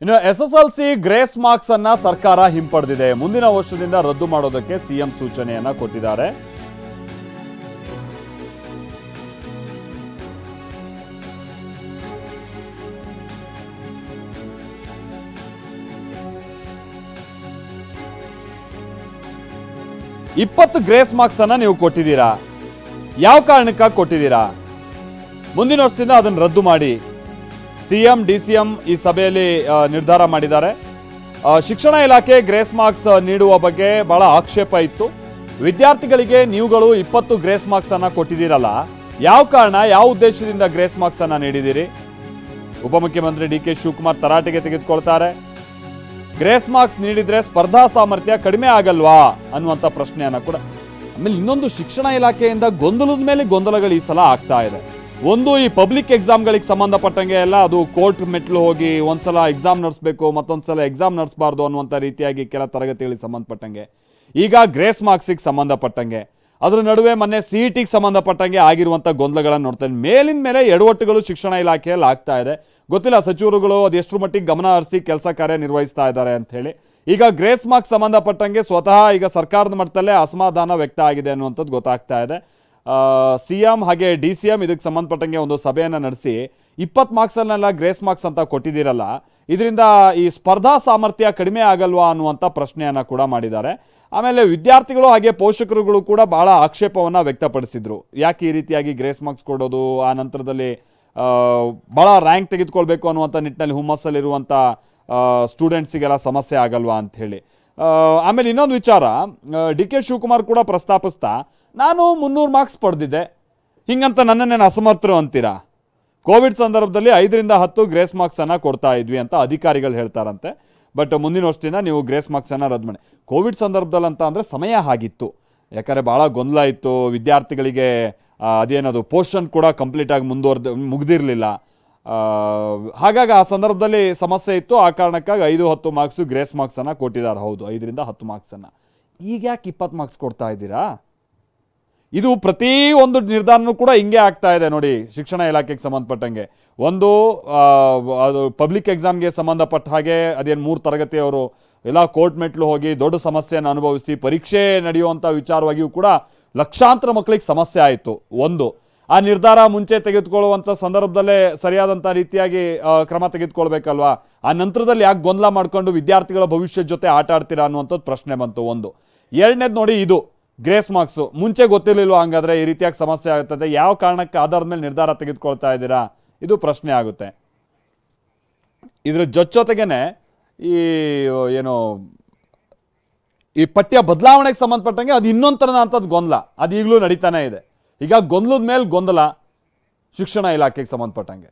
ಇನ್ನು SSLC grace marks ಅನ್ನ ಸರ್ಕಾರ ಹಿಂಪಡೆದಿದೆ. ಮುಂದಿನ ವರ್ಷದಿಂದ ರದ್ದು ಮಾಡೋದಕ್ಕೆ ಸಿಎಂ ಸೂಚನೆಯನ್ನ ಕೊಟ್ಟಿದ್ದಾರೆ. ಇಪ್ಪತ್ತು ಗ್ರೇಸ್ ಮಾರ್ಕ್ಸ್ ಅನ್ನ ನೀವು ಕೊಟ್ಟಿದ್ದೀರಾ, ಯಾವ ಕಾರಣಕ್ಕಾಗಿ ಕೊಟ್ಟಿದ್ದೀರಾ? ಮುಂದಿನ ವರ್ಷದಿಂದ ಅದನ್ನು ರದ್ದು ಮಾಡಿ ಸಿಎಂ ಡಿಸಿಎಂ ಈ ಸಭೆಯಲ್ಲಿ ನಿರ್ಧಾರ ಮಾಡಿದ್ದಾರೆ. ಶಿಕ್ಷಣ ಇಲಾಖೆ ಗ್ರೇಸ್ ಮಾರ್ಕ್ಸ್ ನೀಡುವ ಬಗ್ಗೆ ಬಹಳ ಆಕ್ಷೇಪ ಇತ್ತು. ವಿದ್ಯಾರ್ಥಿಗಳಿಗೆ ನೀವುಗಳು 20 ಗ್ರೇಸ್ ಮಾರ್ಕ್ಸ್ ಅನ್ನ ಕೊಟ್ಟಿದ್ದೀರಲ್ಲ, ಯಾವ ಕಾರಣ, ಯಾವ ಉದ್ದೇಶದಿಂದ ಗ್ರೇಸ್ ಮಾರ್ಕ್ಸ್ ಅನ್ನ ನೀಡಿದ್ದೀರಿ? ಉಪಮುಖ್ಯಮಂತ್ರಿ ಡಿ.ಕೆ. ಶಿವಕುಮಾರ್ ತರಾಟೆಗೆ ತೆಗೆದುಕೊಳ್ತಾರೆ. ಗ್ರೇಸ್ ಮಾರ್ಕ್ಸ್ ನೀಡಿದ್ರೆ ಸ್ಪರ್ಧಾ ಸಾಮರ್ಥ್ಯ ಕಡಿಮೆ ಆಗಲ್ವಾ ಅನ್ನುವಂಥ ಪ್ರಶ್ನೆಯನ್ನ ಕೂಡ. ಆಮೇಲೆ ಇನ್ನೊಂದು, ಶಿಕ್ಷಣ ಇಲಾಖೆಯಿಂದ ಗೊಂದಲದ ಮೇಲೆ ಗೊಂದಲಗಳು ಈ ಸಲ ಆಗ್ತಾ ಇದೆ. ಒಂದು, ಈ ಪಬ್ಲಿಕ್ ಎಕ್ಸಾಮ್ಗಳಿಗೆ ಸಂಬಂಧಪಟ್ಟಂಗೆ ಎಲ್ಲ ಅದು ಕೋರ್ಟ್ ಮೆಟ್ಲು ಹೋಗಿ ಒಂದ್ಸಲ ಎಕ್ಸಾಮ್ ನಡೆಸಬೇಕು, ಮತ್ತೊಂದ್ಸಲ ಎಕ್ಸಾಮ್ ನಡೆಸಬಾರ್ದು ಅನ್ನುವಂಥ ರೀತಿಯಾಗಿ ಕೆಲ ತರಗತಿಗಳಿಗೆ ಸಂಬಂಧಪಟ್ಟಂಗೆ, ಈಗ ಗ್ರೇಸ್ ಮಾರ್ಕ್ಸಿಗೆ ಸಂಬಂಧಪಟ್ಟಂಗೆ, ಅದ್ರ ನಡುವೆ ಮೊನ್ನೆ CETಗೆ ಸಂಬಂಧಪಟ್ಟಂಗೆ ಆಗಿರುವಂಥ ಗೊಂದಲಗಳನ್ನು ನೋಡ್ತೇನೆ. ಮೇಲಿನ ಮೇಲೆ ಎಡವಟ್ಟುಗಳು ಶಿಕ್ಷಣ ಇಲಾಖೆಯಲ್ಲಿ ಆಗ್ತಾ ಇದೆ. ಗೊತ್ತಿಲ್ಲ ಸಚಿವರುಗಳು ಅದೆಷ್ಟರ ಮಟ್ಟಿಗೆ ಗಮನ ಹರಿಸಿ ಕೆಲಸ ಕಾರ್ಯ ನಿರ್ವಹಿಸ್ತಾ ಇದ್ದಾರೆ ಅಂತ ಹೇಳಿ. ಈಗ ಗ್ರೇಸ್ ಮಾರ್ಕ್ಸ್ ಸಂಬಂಧಪಟ್ಟಂಗೆ ಸ್ವತಃ ಈಗ ಸರ್ಕಾರದ ಮಟ್ಟದಲ್ಲೇ ಅಸಮಾಧಾನ ವ್ಯಕ್ತ ಆಗಿದೆ ಅನ್ನುವಂಥದ್ದು ಗೊತ್ತಾಗ್ತಾ ಇದೆ. ಸಿಎಂ ಹಾಗೆ DCM ಇದಕ್ಕೆ ಸಂಬಂಧಪಟ್ಟಂಗೆ ಒಂದು ಸಭೆಯನ್ನು ನಡೆಸಿ 20 ಮಾರ್ಕ್ಸನ್ನೆಲ್ಲ ಗ್ರೇಸ್ ಮಾರ್ಕ್ಸ್ ಅಂತ ಕೊಟ್ಟಿದ್ದೀರಲ್ಲ, ಇದರಿಂದ ಈ ಸ್ಪರ್ಧಾ ಸಾಮರ್ಥ್ಯ ಕಡಿಮೆ ಆಗಲ್ವಾ ಅನ್ನುವಂಥ ಪ್ರಶ್ನೆಯನ್ನು ಕೂಡ ಮಾಡಿದ್ದಾರೆ. ಆಮೇಲೆ ವಿದ್ಯಾರ್ಥಿಗಳು ಹಾಗೆ ಪೋಷಕರುಗಳು ಕೂಡ ಬಹಳ ಆಕ್ಷೇಪವನ್ನು ವ್ಯಕ್ತಪಡಿಸಿದ್ರು. ಯಾಕೆ ಈ ರೀತಿಯಾಗಿ ಗ್ರೇಸ್ ಮಾರ್ಕ್ಸ್ ಕೊಡೋದು, ಆ ನಂತರದಲ್ಲಿ ಭಾಳ ರ್ಯಾಂಕ್ ತೆಗೆದುಕೊಳ್ಬೇಕು ಅನ್ನುವಂಥ ನಿಟ್ಟಿನಲ್ಲಿ ಹುಮ್ಮಸ್ಸಲ್ಲಿರುವಂಥ ಸ್ಟೂಡೆಂಟ್ಸಿಗೆಲ್ಲ ಸಮಸ್ಯೆ ಆಗಲ್ವಾ ಅಂಥೇಳಿ. ಆಮೇಲೆ ಇನ್ನೊಂದು ವಿಚಾರ, ಡಿ.ಕೆ. ಶಿವಕುಮಾರ್ ಕೂಡ ಪ್ರಸ್ತಾಪಿಸ್ತಾ, ನಾನು 300 ಮಾರ್ಕ್ಸ್ ಪಡೆದಿದ್ದೆ, ಹಿಂಗಂತ ನನ್ನನ್ನೇನು ಅಸಮರ್ಥರು ಅಂತೀರಾ? ಕೋವಿಡ್ ಸಂದರ್ಭದಲ್ಲಿ 5ರಿಂದ 10 ಗ್ರೇಸ್ ಮಾರ್ಕ್ಸನ್ನು ಕೊಡ್ತಾ ಇದ್ವಿ ಅಂತ ಅಧಿಕಾರಿಗಳು ಹೇಳ್ತಾರಂತೆ. ಬಟ್ ಮುಂದಿನ ವರ್ಷದಿಂದ ನೀವು ಗ್ರೇಸ್ ಮಾರ್ಕ್ಸನ್ನು ರದ್ದು ಮಾಡಿ. ಕೋವಿಡ್ ಸಂದರ್ಭದಲ್ಲಿ ಅಂತ ಅಂದರೆ ಸಮಯ ಆಗಿತ್ತು, ಯಾಕಂದರೆ ಭಾಳ ಗೊಂದಲ ಇತ್ತು. ವಿದ್ಯಾರ್ಥಿಗಳಿಗೆ ಅದೇನದು ಪೋರ್ಷನ್ ಕೂಡ ಕಂಪ್ಲೀಟಾಗಿ ಮುಗ್ದಿರಲಿಲ್ಲ. ಹಾಗಾಗಿ ಆ ಸಂದರ್ಭದಲ್ಲಿ ಸಮಸ್ಯೆ ಇತ್ತು. ಆ ಕಾರಣಕ್ಕಾಗಿ 5-10 ಮಾರ್ಕ್ಸು ಗ್ರೇಸ್ ಮಾರ್ಕ್ಸನ್ನು ಕೊಟ್ಟಿದ್ದಾರೆ. ಹೌದು, 5ರಿಂದ 10 ಮಾರ್ಕ್ಸನ್ನು. ಈಗ ಯಾಕೆ 20 ಮಾರ್ಕ್ಸ್ ಕೊಡ್ತಾ ಇದ್ದೀರಾ? ಇದು ಪ್ರತಿ ಒಂದು ನಿರ್ಧಾರನೂ ಕೂಡ ಹಿಂಗೆ ಆಗ್ತಾ ಇದೆ ನೋಡಿ ಶಿಕ್ಷಣ ಇಲಾಖೆಗೆ ಸಂಬಂಧಪಟ್ಟಂಗೆ. ಒಂದು, ಅದು ಪಬ್ಲಿಕ್ ಎಕ್ಸಾಮ್ಗೆ ಸಂಬಂಧಪಟ್ಟ ಹಾಗೆ ಅದೇನು 3 ತರಗತಿಯವರು ಎಲ್ಲ ಕೋರ್ಟ್ ಮೆಟ್ಲು ಹೋಗಿ ದೊಡ್ಡ ಸಮಸ್ಯೆಯನ್ನು ಅನುಭವಿಸಿ ಪರೀಕ್ಷೆ ನಡೆಯುವಂಥ ವಿಚಾರವಾಗಿಯೂ ಕೂಡ ಲಕ್ಷಾಂತರ ಮಕ್ಕಳಿಗೆ ಸಮಸ್ಯೆ ಆಯಿತು. ಒಂದು, ಆ ನಿರ್ಧಾರ ಮುಂಚೆ ತೆಗೆದುಕೊಳ್ಳುವಂಥ ಸಂದರ್ಭದಲ್ಲೇ ಸರಿಯಾದಂಥ ರೀತಿಯಾಗಿ ಕ್ರಮ ತೆಗೆದುಕೊಳ್ಬೇಕಲ್ವಾ? ಆ ನಂತರದಲ್ಲಿ ಯಾಕೆ ಗೊಂದಲ ಮಾಡಿಕೊಂಡು ವಿದ್ಯಾರ್ಥಿಗಳ ಭವಿಷ್ಯದ ಜೊತೆ ಆಟ ಆಡ್ತೀರಾ ಅನ್ನುವಂಥದ್ದು ಪ್ರಶ್ನೆ ಬಂತು. ಒಂದು. ಎರಡನೇದು ನೋಡಿ, ಇದು ಗ್ರೇಸ್ ಮಾರ್ಕ್ಸು ಮುಂಚೆ ಗೊತ್ತಿರಲಿಲ್ವ? ಹಂಗಾದ್ರೆ ಈ ರೀತಿಯಾಗಿ ಸಮಸ್ಯೆ ಆಗುತ್ತದೆ, ಯಾವ ಕಾರಣಕ್ಕೆ ಆಧಾರದ ಮೇಲೆ ನಿರ್ಧಾರ ತೆಗೆದುಕೊಳ್ತಾ ಇದ್ದೀರಾ? ಇದು ಪ್ರಶ್ನೆ ಆಗುತ್ತೆ. ಇದ್ರ ಜೊತೆಗೇನೆ ಈ ಪಠ್ಯ ಬದಲಾವಣೆಗೆ ಸಂಬಂಧಪಟ್ಟಂಗೆ ಅದು ಇನ್ನೊಂದು ಥರದಂಥದ್ದು ಗೊಂದಲ, ಅದು ಈಗಲೂ ನಡೀತಾನೆ ಇದೆ. ಈಗ ಗೊಂದಲದ ಮೇಲೆ ಗೊಂದಲ ಶಿಕ್ಷಣ ಇಲಾಖೆಗೆ ಸಂಬಂಧಪಟ್ಟಂಗೆ.